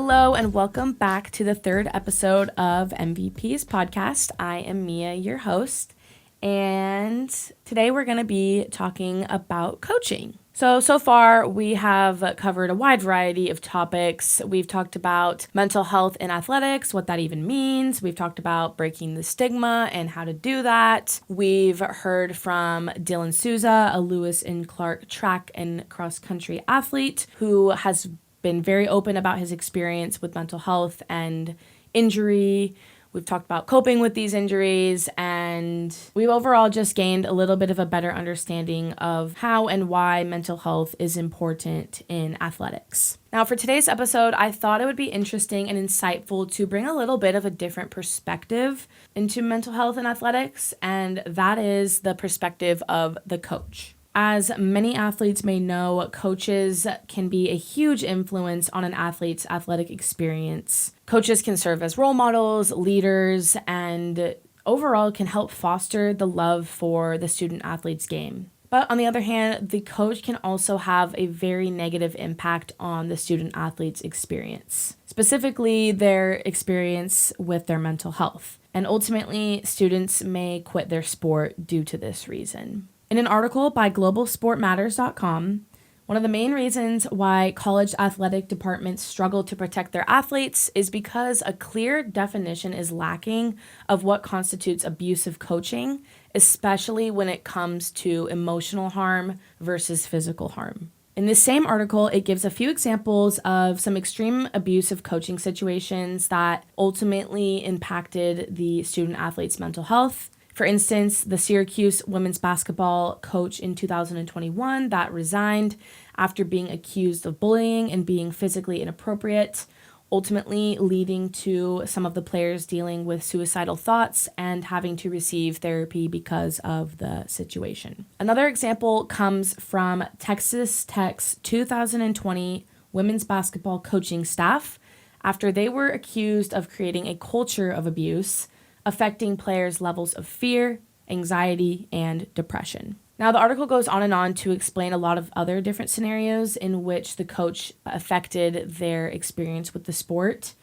Hello and welcome back to the third episode of MVP's podcast. I am Mia, your host, and today we're going to be talking about coaching. So far we have covered a wide variety of topics. We've talked about mental health in athletics, what that even means. We've talked about breaking the stigma and how to do that. We've heard from Dylan Souza, a Lewis and Clark track and cross country athlete who has been very open about his experience with mental health and injury. We've talked about coping with these injuries, and we've overall just gained a little bit of a better understanding of how and why mental health is important in athletics. Now, for today's episode, I thought it would be interesting and insightful to bring a little bit of a different perspective into mental health in athletics, and that is the perspective of the coach. As many athletes may know, coaches can be a huge influence on an athlete's athletic experience. Coaches can serve as role models, leaders, and overall can help foster the love for the student athlete's game. But on the other hand, the coach can also have a very negative impact on the student athlete's experience, specifically their experience with their mental health. And ultimately, students may quit their sport due to this reason. In an article by globalsportmatters.com, one of the main reasons why college athletic departments struggle to protect their athletes is because a clear definition is lacking of what constitutes abusive coaching, especially when it comes to emotional harm versus physical harm. In this same article, it gives a few examples of some extreme abusive coaching situations that ultimately impacted the student athlete's mental health. For instance, the Syracuse women's basketball coach in 2021 that resigned after being accused of bullying and being physically inappropriate, ultimately leading to some of the players dealing with suicidal thoughts and having to receive therapy because of the situation. Another example comes from Texas Tech's 2020 women's basketball coaching staff after they were accused of creating a culture of abuse affecting players' levels of fear, anxiety, and depression. Now, the article goes on and on to explain a lot of other different scenarios in which the coach affected their experience with the sport,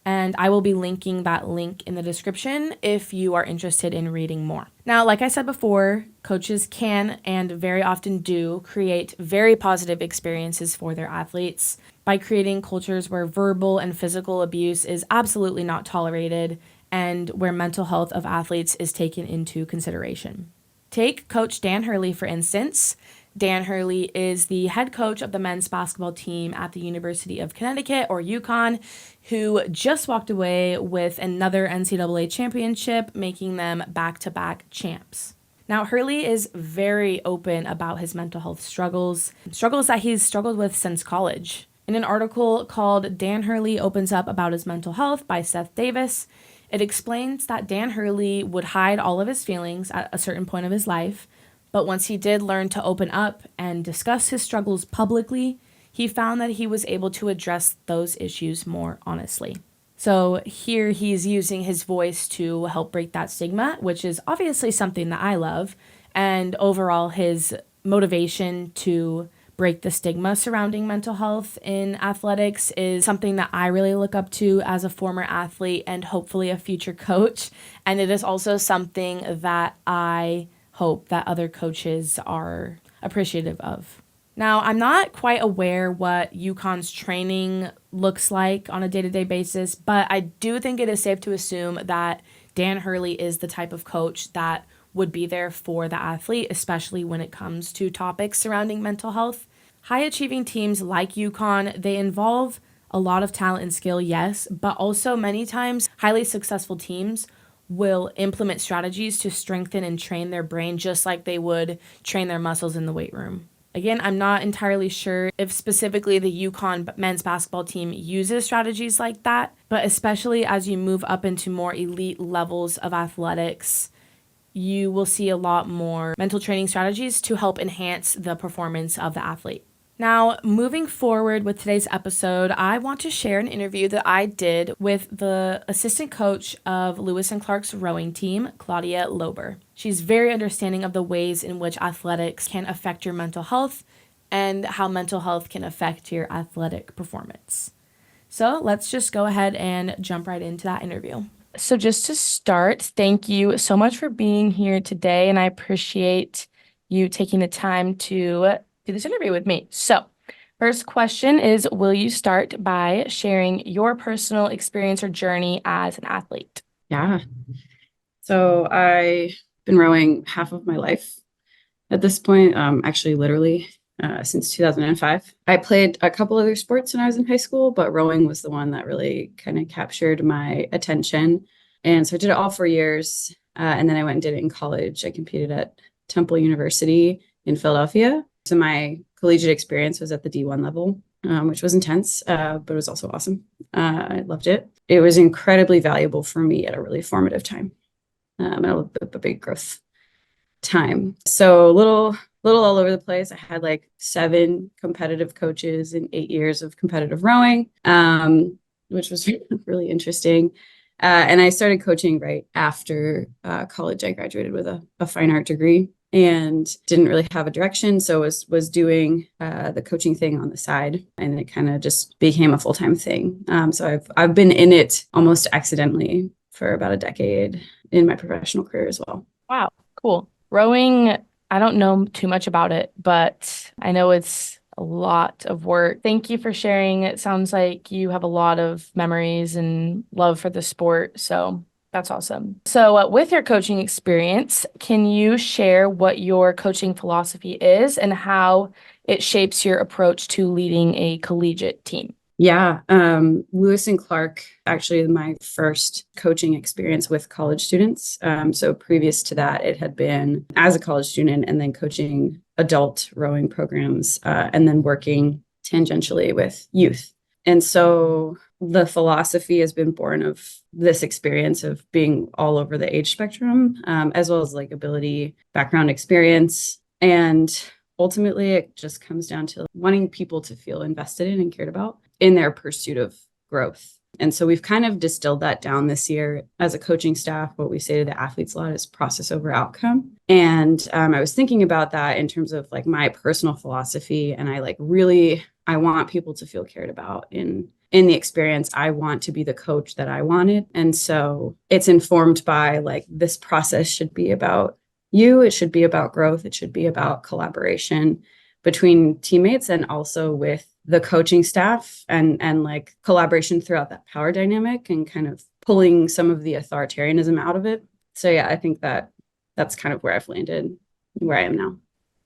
and I will be linking that link in the description if you are interested in reading more. Now, like I said before, coaches can and very often do create very positive experiences for their athletes by creating cultures where verbal and physical abuse is absolutely not tolerated and where mental health of athletes is taken into consideration. Take Coach Dan Hurley, for instance. Dan Hurley is the head coach of the men's basketball team at the University of Connecticut, or UConn, who just walked away with another NCAA championship, making them back-to-back champs. Now, Hurley is very open about his mental health struggles that he's struggled with since college. In an article called Dan Hurley Opens Up About His Mental Health by Seth Davis, it explains that Dan Hurley would hide all of his feelings at a certain point of his life, but once he did learn to open up and discuss his struggles publicly, he found that he was able to address those issues more honestly. So here he's using his voice to help break that stigma, which is obviously something that I love, and overall his motivation to break the stigma surrounding mental health in athletics is something that I really look up to as a former athlete and hopefully a future coach. And it is also something that I hope that other coaches are appreciative of. Now, I'm not quite aware what UConn's training looks like on a day-to-day basis, but I do think it is safe to assume that Dan Hurley is the type of coach that would be there for the athlete, especially when it comes to topics surrounding mental health. High-achieving teams like UConn, they involve a lot of talent and skill, yes, but also many times highly successful teams will implement strategies to strengthen and train their brain just like they would train their muscles in the weight room. Again, I'm not entirely sure if specifically the UConn men's basketball team uses strategies like that, but especially as you move up into more elite levels of athletics, you will see a lot more mental training strategies to help enhance the performance of the athlete. Now, moving forward with today's episode, I want to share an interview that I did with the assistant coach of Lewis and Clark's rowing team, Claudia Lober. She's very understanding of the ways in which athletics can affect your mental health and how mental health can affect your athletic performance. So let's just go ahead and jump right into that interview. So just to start, thank you so much for being here today, and I appreciate you taking the time to do this interview with me. So first question is, will you start by sharing your personal experience or journey as an athlete? Yeah. So I've been rowing half of my life at this point, actually, literally since 2005. I played a couple other sports when I was in high school, but rowing was the one that really kind of captured my attention. And so I did it all 4 years. And then I went and did it in college. I competed at Temple University in Philadelphia. So my collegiate experience was at the D1 level, which was intense, but it was also awesome. I loved it. It was incredibly valuable for me at a really formative time, and a big growth time. So little all over the place. I had like 7 competitive coaches in 8 years of competitive rowing, which was really interesting. And I started coaching right after college. I graduated with a fine art degree and didn't really have a direction. So was doing the coaching thing on the side, and it kind of just became a full-time thing. So I've been in it almost accidentally for about a decade in my professional career as well. Wow, cool. Rowing, I don't know too much about it, but I know it's a lot of work. Thank you for sharing. It sounds like you have a lot of memories and love for the sport. So that's awesome. So, with your coaching experience, can you share what your coaching philosophy is and how it shapes your approach to leading a collegiate team? Yeah, Lewis and Clark actually my first coaching experience with college students. So previous to that, it had been as a college student and then coaching adult rowing programs, and then working tangentially with youth. And so the philosophy has been born of this experience of being all over the age spectrum, as well as like ability, background, experience. And ultimately, it just comes down to wanting people to feel invested in and cared about in their pursuit of growth. And so we've kind of distilled that down this year as a coaching staff. What we say to the athletes a lot is process over outcome. And I was thinking about that in terms of like my personal philosophy. And I want people to feel cared about in the experience. I want to be the coach that I wanted. And so it's informed by like this process should be about you. It should be about growth. It should be about collaboration between teammates and also with the coaching staff, and like collaboration throughout that power dynamic and kind of pulling some of the authoritarianism out of it. So yeah, I think that's kind of where I've landed, where I am now.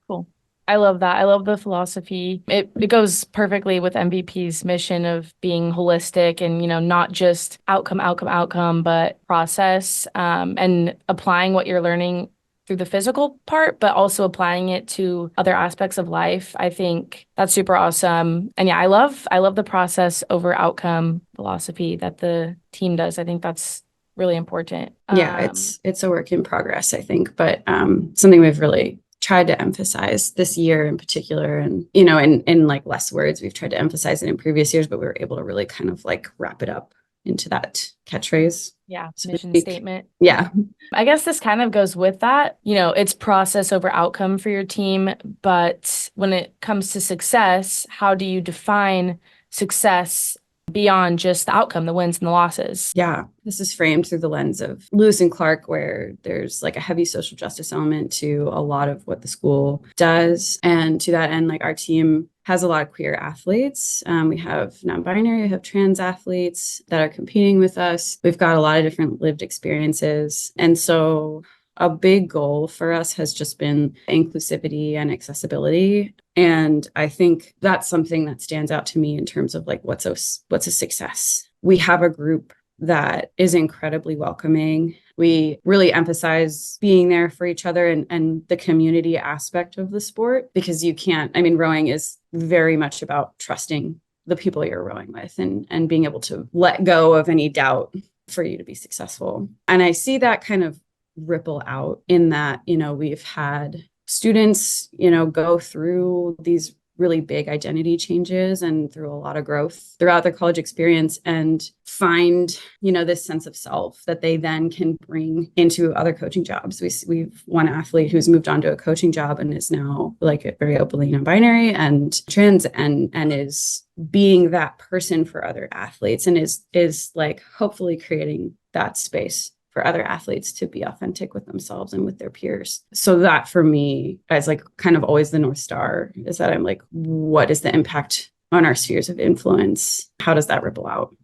Cool. I love that. I love the philosophy. It goes perfectly with MVP's mission of being holistic and, not just outcome, but process, and applying what you're learning through the physical part, but also applying it to other aspects of life. I think that's super awesome. And yeah, I love the process over outcome philosophy that the team does. I think that's really important. Yeah, it's a work in progress, I think, but something we've really tried to emphasize this year in particular, and in like less words, we've tried to emphasize it in previous years, but we were able to really kind of like wrap it up into that catchphrase. Yeah, So mission statement. yeah. I guess this kind of goes with that. It's process over outcome for your team, but when it comes to success, how do you define success beyond just the outcome, the wins and the losses? Yeah, this is framed through the lens of Lewis and Clark, where there's like a heavy social justice element to a lot of what the school does. And to that end, like our team has a lot of queer athletes. We have non-binary, we have trans athletes that are competing with us. We've got a lot of different lived experiences. And so a big goal for us has just been inclusivity and accessibility. And I think that's something that stands out to me in terms of like what's a success. We have a group that is incredibly welcoming. We really emphasize being there for each other and the community aspect of the sport, because rowing is very much about trusting the people you're rowing with and being able to let go of any doubt for you to be successful. And I see that kind of ripple out in that, we've had students, go through these really big identity changes and through a lot of growth throughout their college experience and find, this sense of self that they then can bring into other coaching jobs. We've one athlete who's moved on to a coaching job and is now like very openly non-binary and trans and is being that person for other athletes, and is like hopefully creating that space for other athletes to be authentic with themselves and with their peers. So that for me is like kind of always the North Star, is that I'm like, what is the impact on our spheres of influence? How does that ripple out?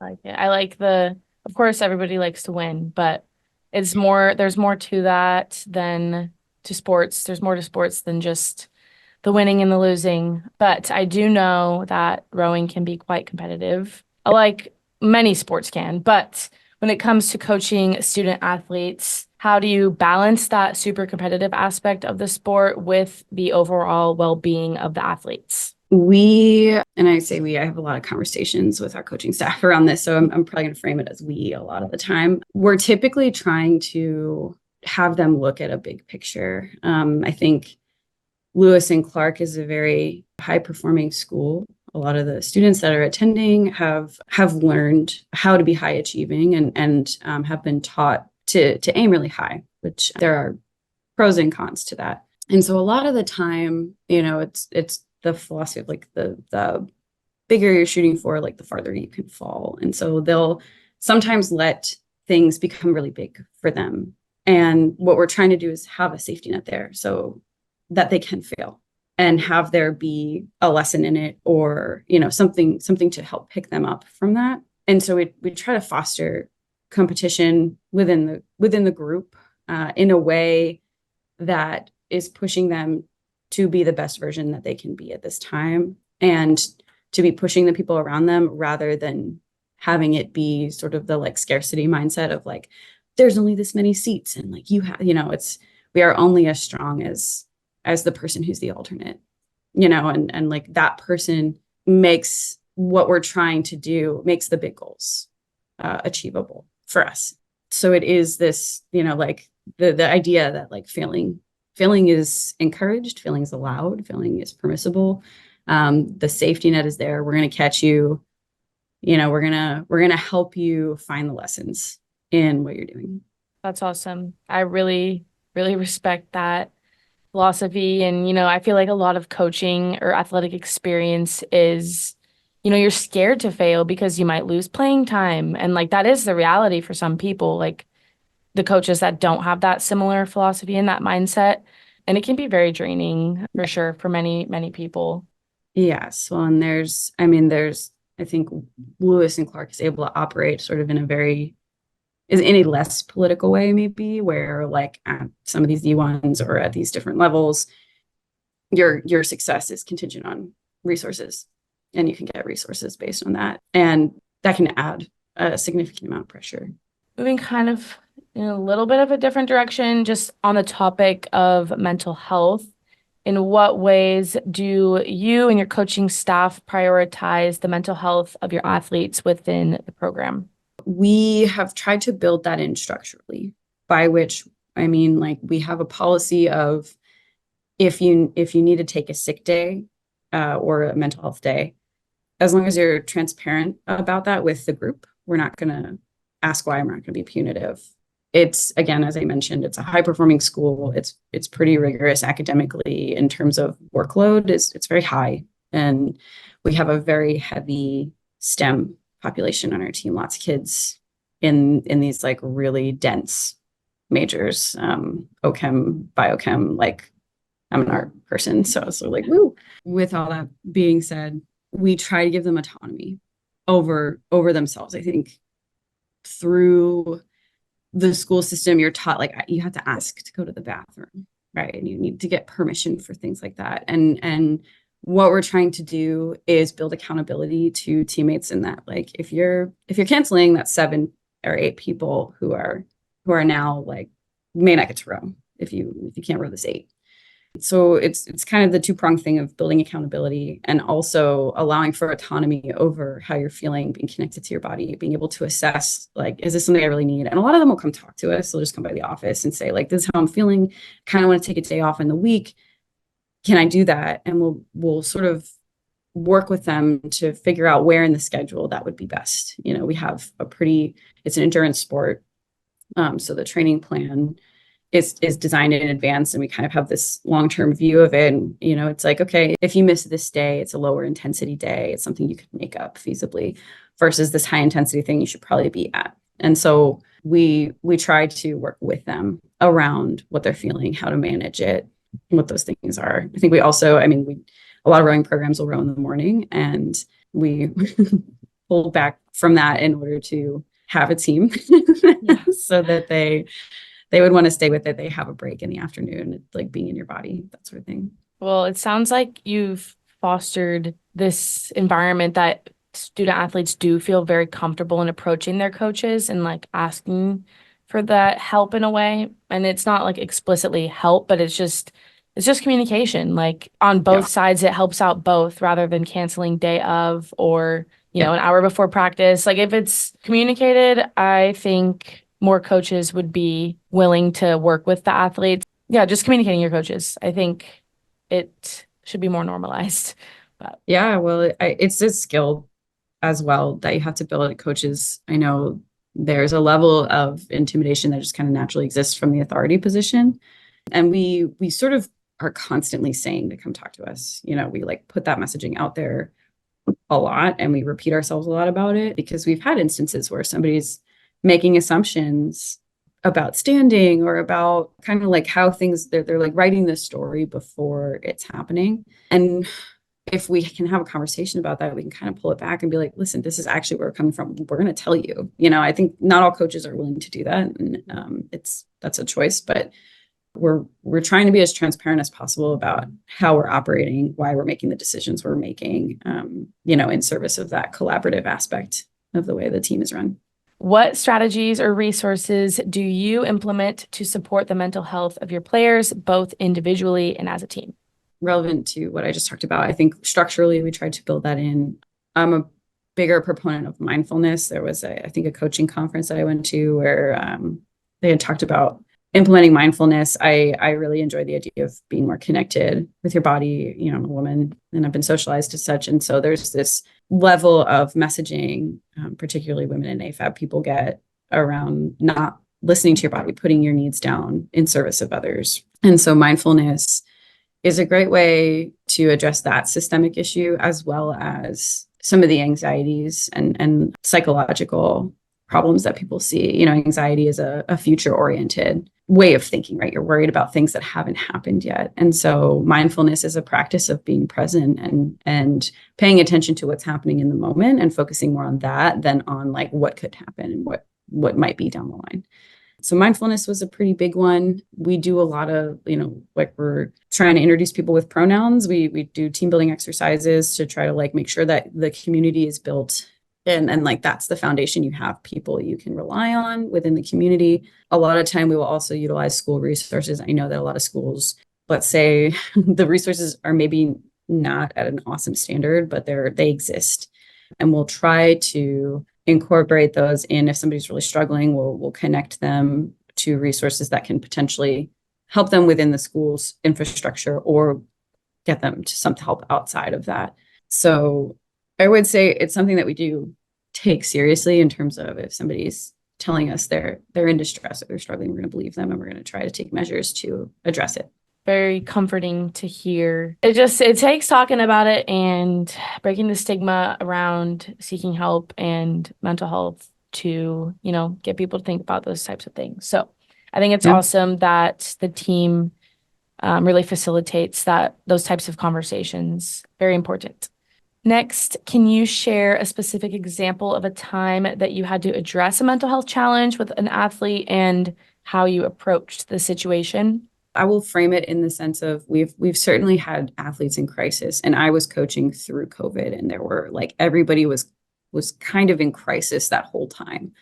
I like it. I like of course, everybody likes to win, but there's more to that than to sports. There's more to sports than just the winning and the losing. But I do know that rowing can be quite competitive, like many sports can. But when it comes to coaching student athletes, how do you balance that super competitive aspect of the sport with the overall well-being of the athletes? And I say I have a lot of conversations with our coaching staff around this. So I'm probably going to frame it as we a lot of the time. We're typically trying to have them look at a big picture. I think Lewis and Clark is a very high performing school. A lot of the students that are attending have learned how to be high achieving and have been taught to aim really high, which there are pros and cons to that. And so a lot of the time, it's the philosophy of like the bigger you're shooting for, like the farther you can fall. And so they'll sometimes let things become really big for them. And what we're trying to do is have a safety net there so that they can fail and have there be a lesson in it, or, something to help pick them up from that. And so we try to foster competition within the group in a way that is pushing them to be the best version that they can be at this time, and to be pushing the people around them rather than having it be sort of the like scarcity mindset of like, there's only this many seats and like we are only as strong as the person who's the alternate, and like that person makes what we're trying to do, makes the big goals achievable for us. So it is this, like the idea that like failing is encouraged, failing is allowed, failing is permissible. The safety net is there. We're going to catch you. We're going to help you find the lessons in what you're doing. That's awesome. I really, really respect that philosophy. And, I feel like a lot of coaching or athletic experience is, you're scared to fail because you might lose playing time. And like that is the reality for some people, like the coaches that don't have that similar philosophy and that mindset. And it can be very draining for sure for many, many people. Yes. Well, and I think Lewis and Clark is able to operate sort of in a less political way, maybe, where like at some of these D1s or at these different levels, your success is contingent on resources, and you can get resources based on that. And that can add a significant amount of pressure. Moving kind of in a little bit of a different direction, just on the topic of mental health, in what ways do you and your coaching staff prioritize the mental health of your athletes within the program? We have tried to build that in structurally, by which I mean, like, we have a policy of if you need to take a sick day or a mental health day, as long as you're transparent about that with the group, we're not going to ask why. We're not going to be punitive. It's, again, as I mentioned, it's a high performing school. It's pretty rigorous academically in terms of workload. It's very high, and we have a very heavy STEM population on our team. Lots of kids in these like really dense majors, OChem, biochem. Like, I'm an art person, so it's like woo. With all that being said, we try to give them autonomy over themselves. I think through the school system, you're taught like you have to ask to go to the bathroom, right? And you need to get permission for things like that. And what we're trying to do is build accountability to teammates in that. Like, if you're canceling, that's 7 or 8 people who are now like may not get to row if you can't row this 8. So it's kind of the two-pronged thing of building accountability and also allowing for autonomy over how you're feeling, being connected to your body, being able to assess, like, is this something I really need? And a lot of them will come talk to us. They'll just come by the office and say, like, this is how I'm feeling. Kind of want to take a day off in the week. Can I do that? And we'll sort of work with them to figure out where in the schedule that would be best. We have it's an endurance sport. So the training plan is designed in advance, and we kind of have this long-term view of it. And, it's like, okay, if you miss this day, it's a lower intensity day. It's something you could make up feasibly versus this high intensity thing you should probably be at. And so we try to work with them around what they're feeling, how to manage it, what those things are. I think we also, a lot of rowing programs will row in the morning, and we pull back from that in order to have a team so that they would want to stay with it. They have a break in the afternoon. It's like being in your body, that sort of thing. Well, it sounds like you've fostered this environment that student athletes do feel very comfortable in approaching their coaches and like asking for that help in a way. And it's not like explicitly help, but it's just communication. Like on both sides, it helps out both rather than canceling day of or, an hour before practice. Like if it's communicated, I think more coaches would be willing to work with the athletes. Yeah, just communicating your coaches. I think it should be more normalized. But yeah, well, it's a skill as well that you have to build at coaches. I know there's a level of intimidation that just kind of naturally exists from the authority position. And we sort of are constantly saying to come talk to us. We like put that messaging out there a lot, and we repeat ourselves a lot about it because we've had instances where somebody's making assumptions about standing or about kind of like how things, they're like writing the story before it's happening. And if we can have a conversation about that, we can kind of pull it back and be like, listen, this is actually where we're coming from. We're going to tell you. I think not all coaches are willing to do that. And that's a choice, but we're trying to be as transparent as possible about how we're operating, why we're making the decisions we're making, in service of that collaborative aspect of the way the team is run. What strategies or resources do you implement to support the mental health of your players, both individually and as a team? Relevant to what I just talked about, I think structurally we tried to build that in. I'm a bigger proponent of mindfulness. There was I think a coaching conference that I went to where they had talked about implementing mindfulness. I really enjoy the idea of being more connected with your body. I'm a woman and I've been socialized as such. And so there's this level of messaging, particularly women in AFAB people get around not listening to your body, putting your needs down in service of others. And so mindfulness is a great way to address that systemic issue, as well as some of the anxieties and psychological problems that people see. Anxiety is a future-oriented way of thinking, right? You're worried about things that haven't happened yet. And so mindfulness is a practice of being present and paying attention to what's happening in the moment and focusing more on that than on like what could happen and what might be down the line. So mindfulness was a pretty big one. We do a lot of, like we're trying to introduce people with pronouns. We do team building exercises to try to like make sure that the community is built and like that's the foundation. You have people you can rely on within the community. A lot of time we will also utilize school resources. I know that a lot of schools, let's say the resources are maybe not at an awesome standard, but they exist. And we'll try to incorporate those in. If somebody's really struggling, we'll connect them to resources that can potentially help them within the school's infrastructure or get them to some help outside of that. So I would say it's something that we do take seriously in terms of if somebody's telling us they're in distress or they're struggling, we're going to believe them and we're going to try to take measures to address it. Very comforting to hear. It takes talking about it and breaking the stigma around seeking help and mental health to, get people to think about those types of things. So I think it's awesome that the team really facilitates those types of conversations. Very important. Next, can you share a specific example of a time that you had to address a mental health challenge with an athlete and how you approached the situation? I will frame it in the sense of we've certainly had athletes in crisis, and I was coaching through COVID, and there were like everybody was kind of in crisis that whole time.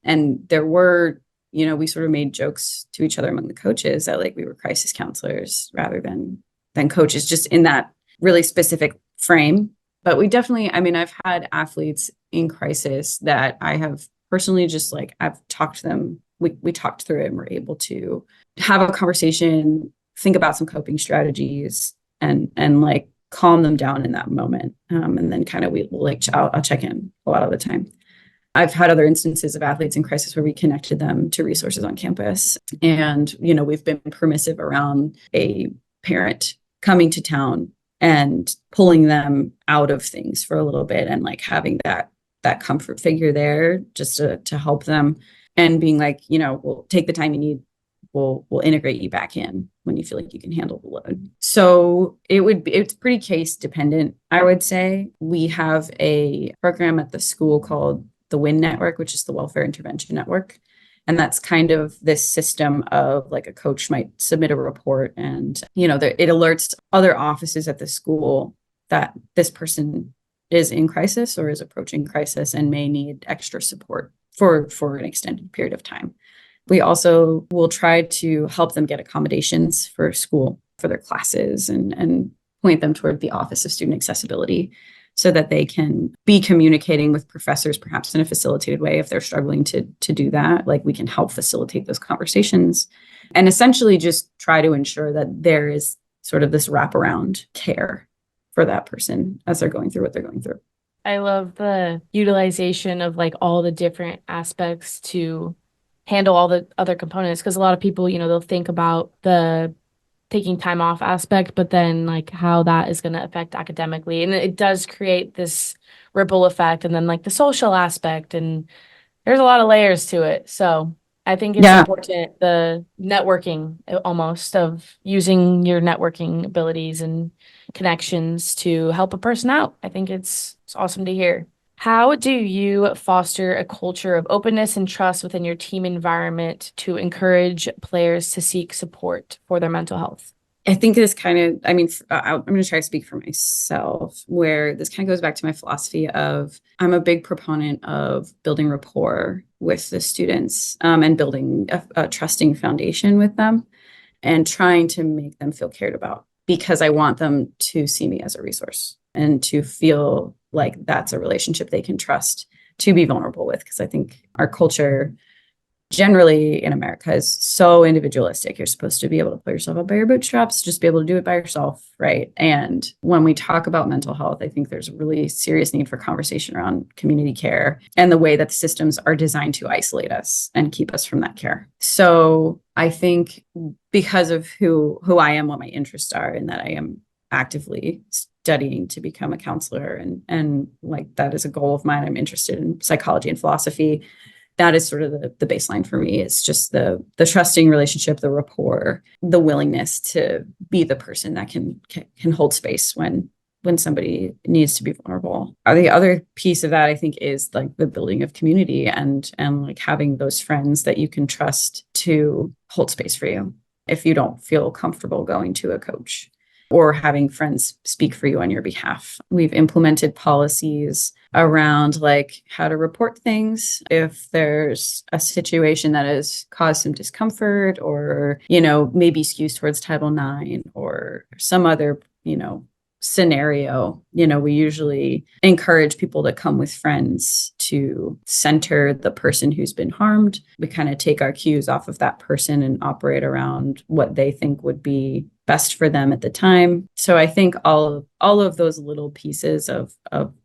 And there were, we sort of made jokes to each other among the coaches that like we were crisis counselors rather than coaches, just in that really specific frame. But we definitely, I've had athletes in crisis that I have personally just like, I've talked to them. We talked through it and were able to have a conversation, think about some coping strategies and like calm them down in that moment. And then kind of I'll check in a lot of the time. I've had other instances of athletes in crisis where we connected them to resources on campus. And, we've been permissive around a parent coming to town and pulling them out of things for a little bit, and like having that comfort figure there just to help them, and being like, we'll take the time you need. We'll integrate you back in when you feel like you can handle the load. So it's pretty case dependent, I would say. We have a program at the school called the WIN network, which is the Welfare Intervention Network. And that's kind of this system of like a coach might submit a report, and, it alerts other offices at the school that this person is in crisis or is approaching crisis and may need extra support for an extended period of time. We also will try to help them get accommodations for school, for their classes, and point them toward the Office of Student Accessibility so that they can be communicating with professors, perhaps in a facilitated way if they're struggling to do that. Like, we can help facilitate those conversations and essentially just try to ensure that there is sort of this wraparound care for that person as they're going through what they're going through. I love the utilization of like all the different aspects to handle all the other components, because a lot of people, they'll think about the taking time off aspect, but then like how that is going to affect academically, and it does create this ripple effect, and then like the social aspect, and there's a lot of layers to it. So I think it's important, the networking almost of using your networking abilities and connections to help a person out. I think it's awesome to hear. How do you foster a culture of openness and trust within your team environment to encourage players to seek support for their mental health? I think this kind of, I'm going to try to speak for myself, where this kind of goes back to my philosophy of, I'm a big proponent of building rapport with the students, and building a trusting foundation with them, and trying to make them feel cared about, because I want them to see me as a resource and to feel like that's a relationship they can trust to be vulnerable with. Because I think our culture generally in America is so individualistic. You're supposed to be able to pull yourself up by your bootstraps, just be able to do it by yourself, right? And when we talk about mental health, I think there's a really serious need for conversation around community care and the way that the systems are designed to isolate us and keep us from that care. So I think because of who I am, what my interests are, and that I am actively studying to become a counselor, and like that is a goal of mine. I'm interested in psychology and philosophy. That is sort of the baseline for me. It's just the trusting relationship, the rapport, the willingness to be the person that can hold space when somebody needs to be vulnerable. The other piece of that, I think, is like the building of community and like having those friends that you can trust to hold space for you if you don't feel comfortable going to a coach, or having friends speak for you on your behalf. We've implemented policies around like how to report things if there's a situation that has caused some discomfort, or, maybe skews towards Title IX or some other, scenario. We usually encourage people to come with friends to center the person who's been harmed. We kind of take our cues off of that person and operate around what they think would be best for them at the time. So I think all of those little pieces of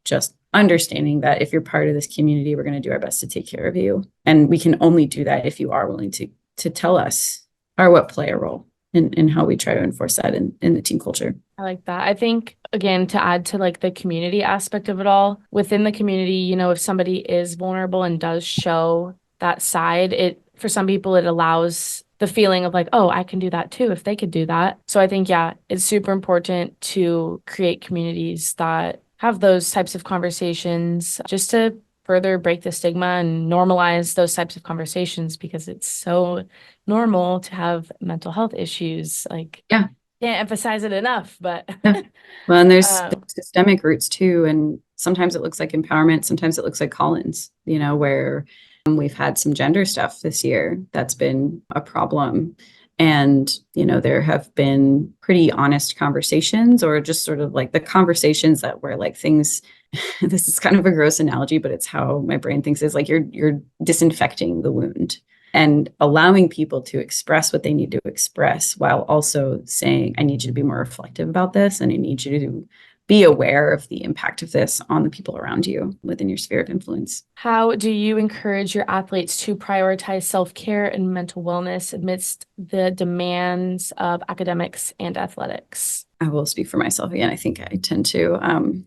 just understanding that if you're part of this community, we're going to do our best to take care of you. And we can only do that if you are willing to tell us or what play a role in how we try to enforce that in the team culture. I like that. I think, again, to add to like the community aspect of it all, within the community, if somebody is vulnerable and does show that side, for some people, it allows the feeling of like, oh, I can do that too, if they could do that. So I think, yeah, it's super important to create communities that have those types of conversations, just to further break the stigma and normalize those types of conversations, because it's so normal to have mental health issues. Like, yeah, can't emphasize it enough, but yeah. Well, and there's systemic roots too, and sometimes it looks like empowerment, sometimes it looks like call-ins, where we've had some gender stuff this year that's been a problem. And, there have been pretty honest conversations, or just sort of like the conversations that were like things, this is kind of a gross analogy, but it's how my brain thinks, is like you're disinfecting the wound and allowing people to express what they need to express, while also saying, I need you to be more reflective about this, and I need you to be aware of the impact of this on the people around you within your sphere of influence. How do you encourage your athletes to prioritize self-care and mental wellness amidst the demands of academics and athletics? I will speak for myself again. I think I tend to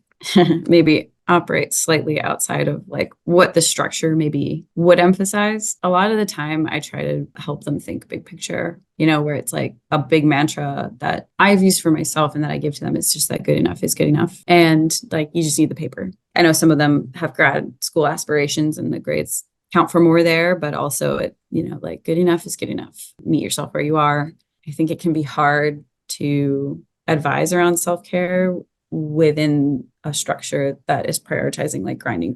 maybe operate slightly outside of like what the structure maybe would emphasize. A lot of the time I try to help them think big picture, where it's like a big mantra that I've used for myself and that I give to them. It's just that good enough is good enough. And like, you just need the paper. I know some of them have grad school aspirations and the grades count for more there, but also like good enough is good enough. Meet yourself where you are. I think it can be hard to advise around self-care within a structure that is prioritizing like grinding.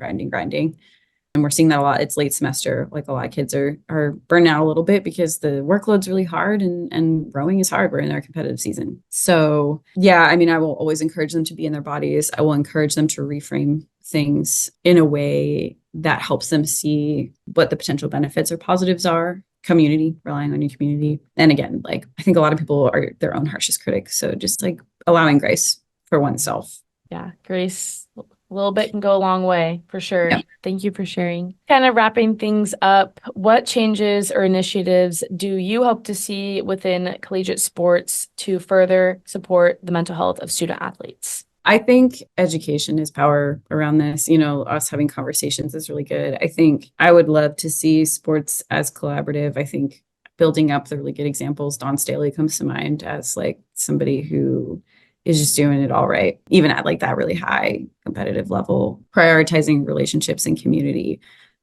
And we're seeing that a lot. It's late semester. Like a lot of kids are burned out a little bit because the workload's really hard and rowing is hard. We're in our competitive season. So yeah, I mean, I will always encourage them to be in their bodies. I will encourage them to reframe things in a way that helps them see what the potential benefits or positives are. Community, relying on your community. And again, like I think a lot of people are their own harshest critics. So just like allowing grace for oneself. Yeah, grace a little bit can go a long way for sure. Yeah. Thank you for sharing. Kind of wrapping things up, what changes or initiatives do you hope to see within collegiate sports to further support the mental health of student athletes? I think education is power around this. Us having conversations is really good. I think I would love to see sports as collaborative. I think building up the really good examples, Dawn Staley comes to mind as like somebody who is just doing it all right, even at like that really high competitive level, prioritizing relationships and community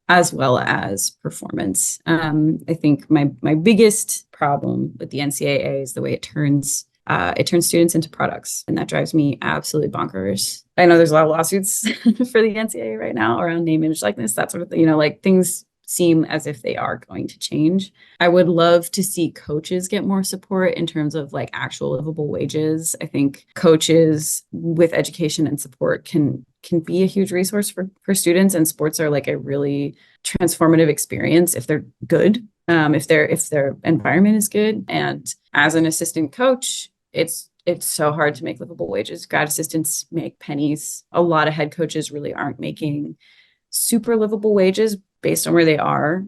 as well as performance. I think my biggest problem with the NCAA is the way it turns students into products. And that drives me absolutely bonkers. I know there's a lot of lawsuits for the NCAA right now around name, image, likeness, that sort of thing. Like things seem as if they are going to change. I would love to see coaches get more support in terms of like actual livable wages. I think coaches with education and support can be a huge resource for students, and sports are like a really transformative experience if they're good, if their environment is good. And as an assistant coach, it's so hard to make livable wages. Grad assistants make pennies. A lot of head coaches really aren't making super livable wages based on where they are,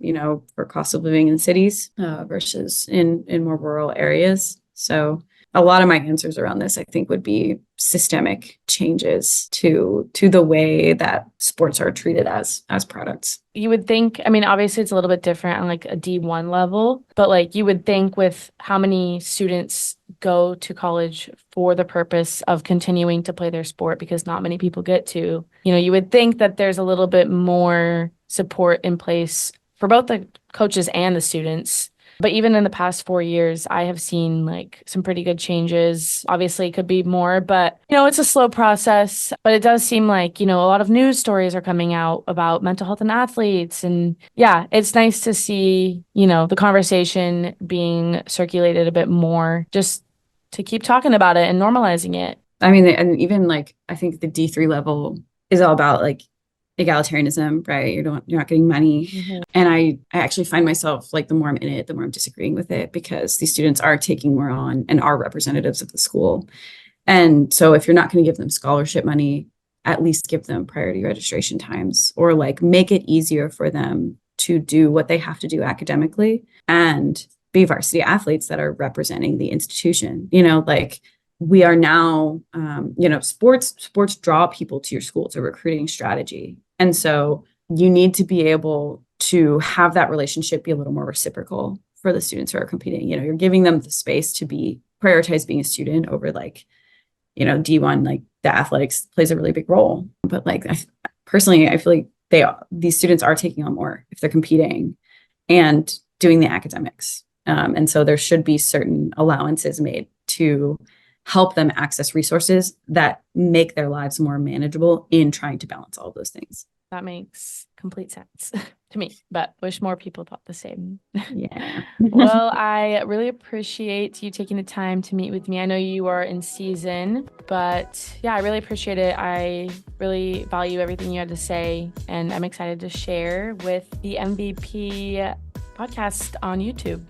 for cost of living in cities versus in more rural areas. So a lot of my answers around this, I think, would be systemic changes to the way that sports are treated as products. You would think, I mean, obviously it's a little bit different on like a D1 level, but like you would think with how many students go to college for the purpose of continuing to play their sport, because not many people get to, you would think that there's a little bit more support in place for both the coaches and the students. But even in the past 4 years, I have seen like some pretty good changes. Obviously, it could be more, but it's a slow process. But it does seem like, a lot of news stories are coming out about mental health and athletes. And yeah, it's nice to see, the conversation being circulated a bit more, just to keep talking about it and normalizing it. I mean, and even like, I think the D3 level is all about like egalitarianism, right? You're not getting money. Mm-hmm. And I actually find myself like the more I'm in it, the more I'm disagreeing with it, because these students are taking more on and are representatives of the school. And so if you're not going to give them scholarship money, at least give them priority registration times, or like make it easier for them to do what they have to do academically and be varsity athletes that are representing the institution. Like we are now, sports draw people to your school. It's a recruiting strategy. And so you need to be able to have that relationship be a little more reciprocal for the students who are competing. You're giving them the space to prioritize being a student over like, D1, like the athletics plays a really big role. But like, personally, I feel like these students are taking on more if they're competing and doing the academics. And so there should be certain allowances made to help them access resources that make their lives more manageable in trying to balance all of those things. That makes complete sense to me, but wish more people thought the same. Yeah. Well, I really appreciate you taking the time to meet with me. I know you are in season, but yeah, I really appreciate it. I really value everything you had to say, and I'm excited to share with the MVP podcast on YouTube.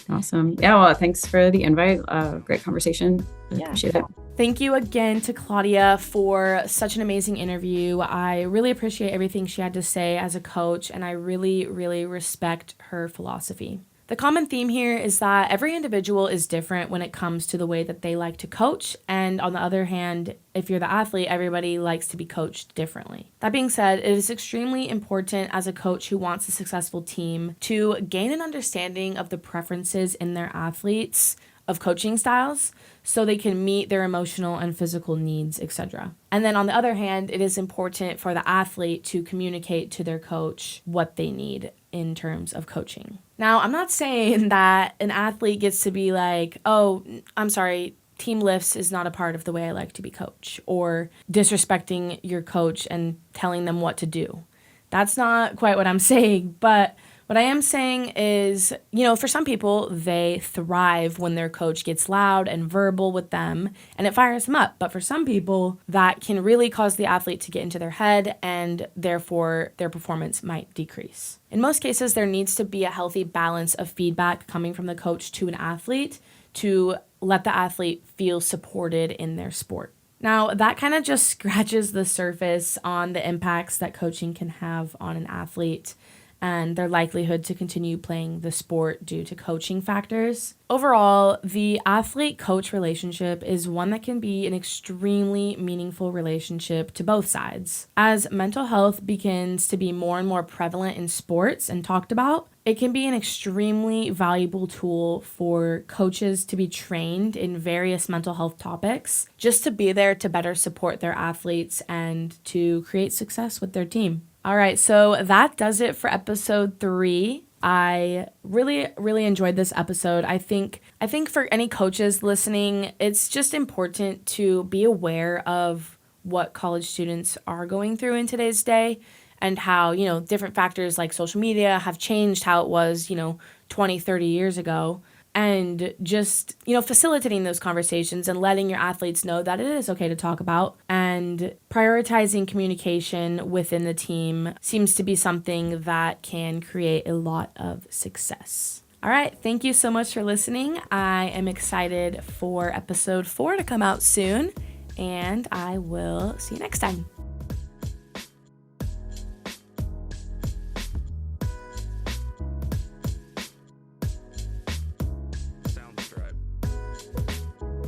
Awesome. Yeah, well, thanks for the invite. Great conversation. Yeah. Appreciate it. Thank you again to Claudia for such an amazing interview. I really appreciate everything she had to say as a coach, and I really, really respect her philosophy. The common theme here is that every individual is different when it comes to the way that they like to coach, and on the other hand, if you're the athlete, everybody likes to be coached differently. That being said, it is extremely important as a coach who wants a successful team to gain an understanding of the preferences in their athletes of coaching styles so they can meet their emotional and physical needs, etc. And then on the other hand, it is important for the athlete to communicate to their coach what they need in terms of coaching. Now, I'm not saying that an athlete gets to be like, oh, I'm sorry, team lifts is not a part of the way I like to be coached, or disrespecting your coach and telling them what to do. That's not quite what I'm saying, but what I am saying is, for some people, they thrive when their coach gets loud and verbal with them and it fires them up. But for some people, that can really cause the athlete to get into their head and therefore their performance might decrease. In most cases, there needs to be a healthy balance of feedback coming from the coach to an athlete to let the athlete feel supported in their sport. Now, that kind of just scratches the surface on the impacts that coaching can have on an athlete and their likelihood to continue playing the sport due to coaching factors. Overall, the athlete-coach relationship is one that can be an extremely meaningful relationship to both sides. As mental health begins to be more and more prevalent in sports and talked about, it can be an extremely valuable tool for coaches to be trained in various mental health topics, just to be there to better support their athletes and to create success with their team. All right, so that does it for episode 3. I really, really enjoyed this episode. I think for any coaches listening, it's just important to be aware of what college students are going through in today's day and how, different factors like social media have changed how it was, 20, 30 years ago. And just, facilitating those conversations and letting your athletes know that it is okay to talk about, and prioritizing communication within the team seems to be something that can create a lot of success. All right. Thank you so much for listening. I am excited for episode 4 to come out soon, and I will see you next time.